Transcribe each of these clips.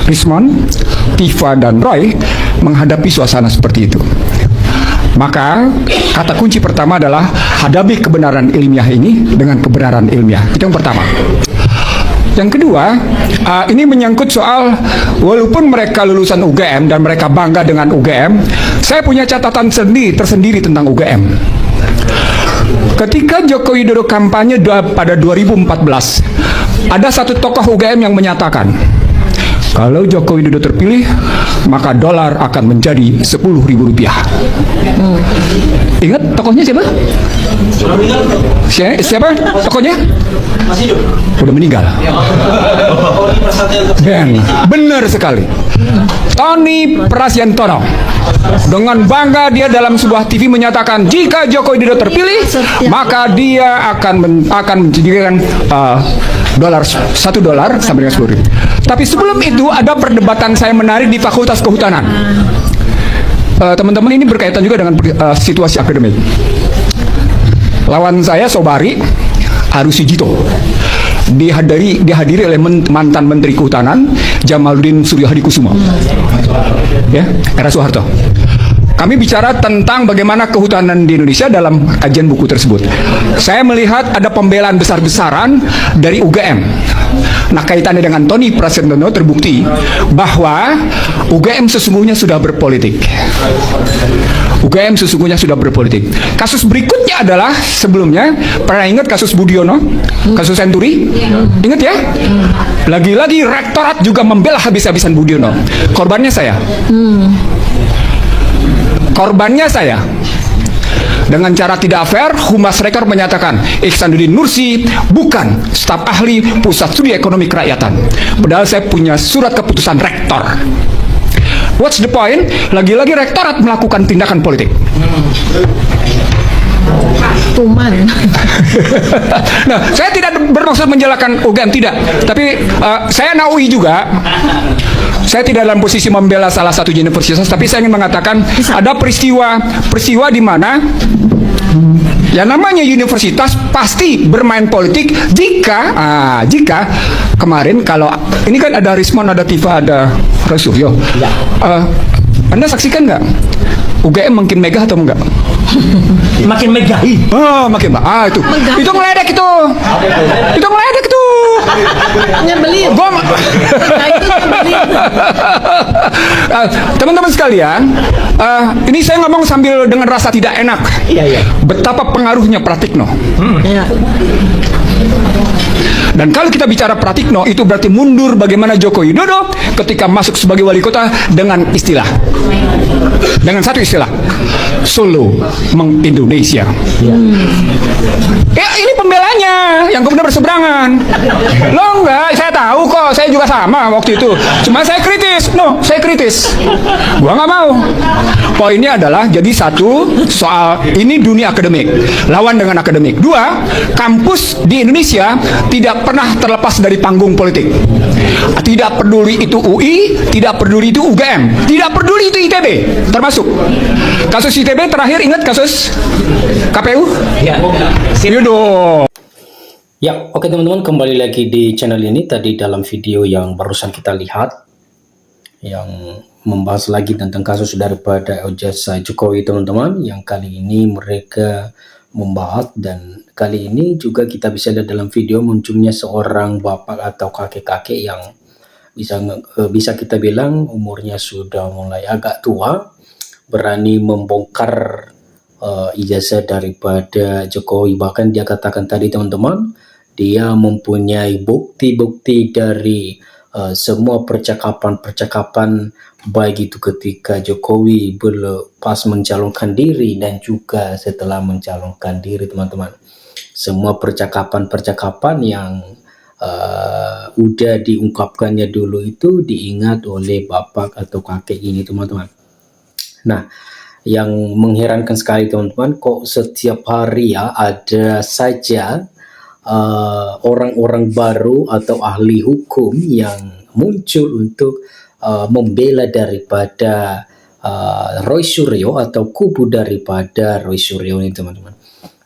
Rismond, Tifa, dan Roy menghadapi suasana seperti itu. Maka kata kunci pertama adalah hadapi kebenaran ilmiah ini dengan kebenaran ilmiah. Itu yang pertama. Yang kedua, ini menyangkut soal walaupun mereka lulusan UGM dan mereka bangga dengan UGM, saya punya catatan tersendiri tentang UGM. Ketika Joko Widodo kampanye pada 2014, ada satu tokoh UGM yang menyatakan, kalau Joko Widodo terpilih, maka dolar akan menjadi Rp10.000. Ingat tokohnya siapa? Siapa tokohnya? Udah meninggal. Ben, benar sekali. Tony Prasiantono. Dengan bangga dia dalam sebuah TV menyatakan, jika Joko Widodo terpilih, maka dia akan menjadikan $1 sampai dengan 10.000. Tapi sebelum itu ada perdebatan saya menarik di Fakultas Kehutanan. Teman-teman, ini berkaitan juga dengan situasi akademik. Lawan saya Sobari Arusijito dihadiri oleh mantan Menteri Kehutanan Jamaluddin Suryahadikusumo, ya, era Soeharto. Kami bicara tentang bagaimana kehutanan di Indonesia dalam kajian buku tersebut. Saya melihat ada pembelaan besar-besaran dari UGM. Nah, kaitannya dengan Tony Prasiantono terbukti bahwa UGM sesungguhnya sudah berpolitik. UGM sesungguhnya sudah berpolitik. Kasus berikutnya adalah sebelumnya, pernah ingat kasus Budiono? Kasus Senturi? Ingat ya? Lagi-lagi rektorat juga membela habis-habisan Budiono. Korbannya saya. Korbannya saya. Dengan cara tidak fair, Humas Rektor menyatakan Ihsanuddin Nursi bukan staf ahli Pusat Studi Ekonomi Kerakyatan. Padahal saya punya surat keputusan rektor. What's the point? Lagi-lagi rektorat melakukan tindakan politik. Tuman. Nah, saya tidak bermaksud menjelekan UGM, tidak. Tapi saya naui juga. Saya tidak dalam posisi membela salah satu universitas, tapi saya ingin mengatakan ada peristiwa di mana ya namanya universitas pasti bermain politik jika kemarin, kalau ini kan ada Rismond, ada Tifa, ada Rosuryo. Anda saksikan nggak? UGM makin megah atau enggak? Makin megahi. Oh, makin megah. Itu ngeledek itu. Itu ngeledek itu. Nyebelin. Teman-teman sekalian, ini saya ngomong sambil dengan rasa tidak enak. Iya. Betapa pengaruhnya Pratikno. Iya. Dan kalau kita bicara Pratikno, itu berarti mundur bagaimana Joko Widodo ketika masuk sebagai wali kota dengan satu istilah, Solo meng-Indonesia. Ya, ini pembelanya yang kemudian berseberangan. Lo enggak, saya tahu kok, saya juga sama waktu itu. Cuma saya kritis. Saya kritis. Gua nggak mau. Poinnya adalah, jadi satu, soal ini dunia akademik, lawan dengan akademik. Dua, kampus di Indonesia tidak pernah terlepas dari panggung politik. Tidak peduli itu UI, tidak peduli itu UGM, tidak peduli itu ITB, termasuk kasus ITB terakhir, ingat kasus KPU? Ya. Yaudah. Ya, oke teman-teman, kembali lagi di channel ini. Tadi dalam video yang barusan kita lihat, yang membahas lagi tentang kasus daripada ijazah Jokowi, teman-teman, yang kali ini mereka membahas, dan kali ini juga kita bisa lihat dalam video munculnya seorang bapak atau kakek-kakek yang bisa kita bilang umurnya sudah mulai agak tua, berani membongkar ijazah daripada Jokowi. Bahkan dia katakan tadi, teman-teman, dia mempunyai bukti-bukti dari semua percakapan baik itu ketika Jokowi pas mencalonkan diri dan juga setelah mencalonkan diri, teman-teman. Semua percakapan yang udah diungkapkannya dulu itu diingat oleh bapak atau kakek ini, teman-teman. Nah, yang mengherankan sekali, teman-teman, kok setiap hari ya ada saja orang-orang baru atau ahli hukum yang muncul untuk membela daripada Roy Suryo atau kubu daripada Roy Suryo ini, teman-teman.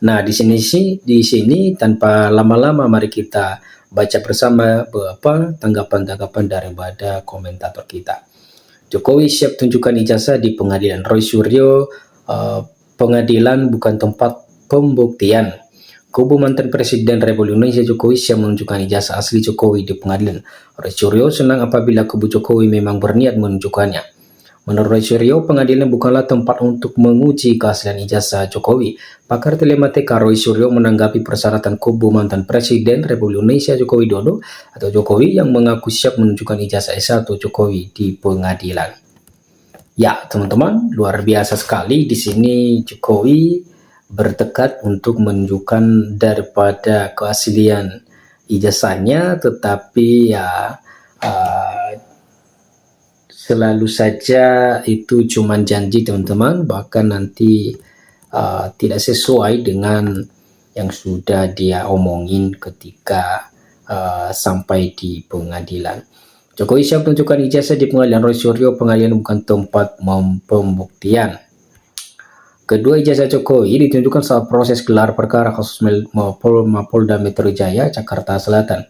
Nah, di sini tanpa lama-lama mari kita baca bersama beberapa tanggapan-tanggapan daripada komentator kita. Jokowi siap tunjukkan ijazah di pengadilan. Roy Suryo, pengadilan bukan tempat pembuktian. Kubu mantan Presiden Republik Indonesia Jokowi siap menunjukkan ijazah asli Jokowi di pengadilan. Roy Suryo senang apabila kubu Jokowi memang berniat menunjukkannya. Menurut Roy Suryo, pengadilan bukanlah tempat untuk menguji keaslian ijazah Jokowi. Pakar telematika Roy Suryo menanggapi persyaratan kubu mantan Presiden Republik Indonesia Joko Widodo atau Jokowi yang mengaku siap menunjukkan ijazah S1 Jokowi di pengadilan. Ya, teman-teman, luar biasa sekali di sini Jokowi bertekad untuk menunjukkan daripada keaslian ijazahnya, tetapi ya selalu saja itu cuma janji teman-teman, bahkan nanti tidak sesuai dengan yang sudah dia omongin ketika sampai di pengadilan. Jokowi siap menunjukkan ijazah di pengadilan. Roy Suryo, pengadilan bukan tempat pembuktian. Kedua ijazah Jokowi ditunjukkan saat proses gelar perkara kasus Mapolda Metro Jaya, Jakarta Selatan.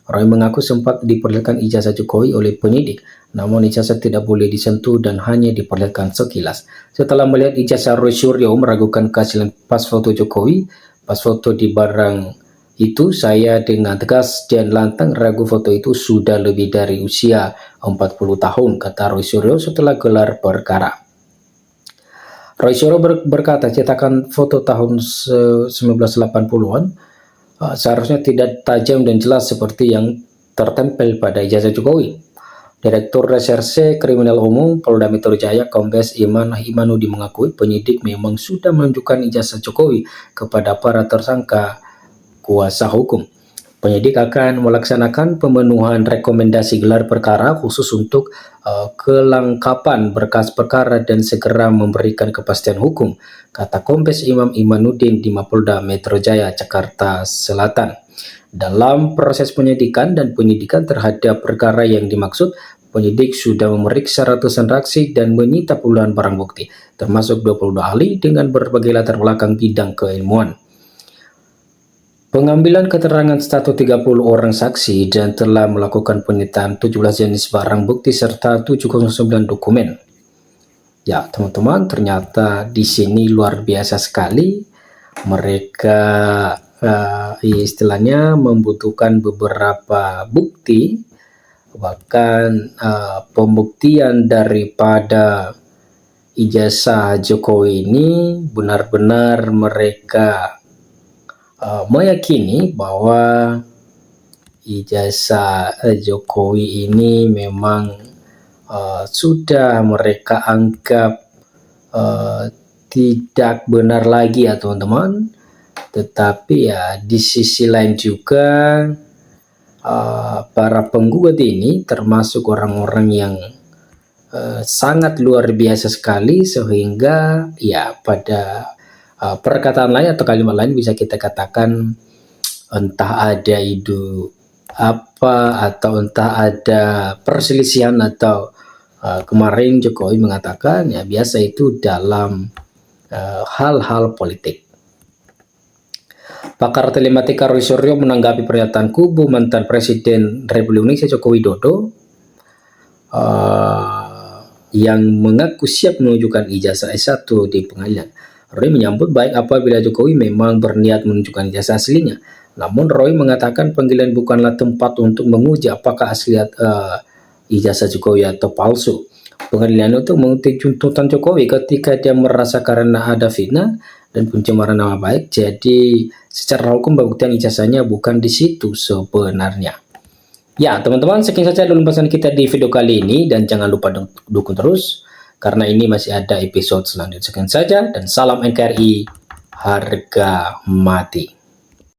Roy mengaku sempat diperlihatkan ijazah Jokowi oleh penyidik, namun ijazah tidak boleh disentuh dan hanya diperlihatkan sekilas. Setelah melihat ijazah, Roy Suryo meragukan keaslian pas foto Jokowi. Pas foto di barang itu, saya dengan tegas dan lantang ragu foto itu sudah lebih dari usia 40 tahun, kata Roy Suryo setelah gelar perkara. Roy Suryo berkata cetakan foto tahun 1980-an seharusnya tidak tajam dan jelas seperti yang tertempel pada ijazah Jokowi. Direktur Reserse Kriminal Umum Polda Metro Jaya, Kombes Iman Imanudi mengakui penyidik memang sudah menunjukkan ijazah Jokowi kepada para tersangka kuasa hukum. Penyidik akan melaksanakan pemenuhan rekomendasi gelar perkara khusus untuk kelengkapan berkas perkara dan segera memberikan kepastian hukum, kata Kombes Imam Imanuddin di Mapolda Metro Jaya, Jakarta Selatan. Dalam proses penyidikan dan penyidikan terhadap perkara yang dimaksud, penyidik sudah memeriksa ratusan saksi dan menyita puluhan barang bukti, termasuk 22 ahli dengan berbagai latar belakang bidang keilmuan. Pengambilan keterangan 130 orang saksi dan telah melakukan penyitaan 17 jenis barang bukti serta 709 dokumen. Ya, teman-teman, ternyata di sini luar biasa sekali. Mereka istilahnya membutuhkan beberapa bukti, bahkan pembuktian daripada ijazah Jokowi ini benar-benar mereka meyakini bahwa ijazah Jokowi ini memang sudah mereka anggap tidak benar lagi ya teman-teman. Tetapi ya di sisi lain juga para penggugat ini termasuk orang-orang yang sangat luar biasa sekali, sehingga ya pada perkataan lain atau kalimat lain bisa kita katakan entah ada ide apa atau entah ada perselisihan atau kemarin Jokowi mengatakan ya biasa itu dalam hal-hal politik. Pakar telematika Roy Suryo menanggapi pernyataan kubu mantan Presiden Republik Indonesia Joko Widodo yang mengaku siap menunjukkan ijazah S1 di pengadilan. Roy menyambut baik apabila Jokowi memang berniat menunjukkan ijazah aslinya. Namun Roy mengatakan panggilan bukanlah tempat untuk menguji apakah asli ijazah Jokowi atau palsu. Pengadilan itu mengutip tuntutan Jokowi ketika dia merasa karena ada fitnah dan pencemaran nama baik. Jadi secara hukum pembuktian ijazahnya bukan di situ sebenarnya. Ya teman-teman, sekian saja dulu pembahasan kita di video kali ini, dan jangan lupa dukung terus karena ini masih ada episode selanjutnya. Sekian saja dan salam NKRI harga mati.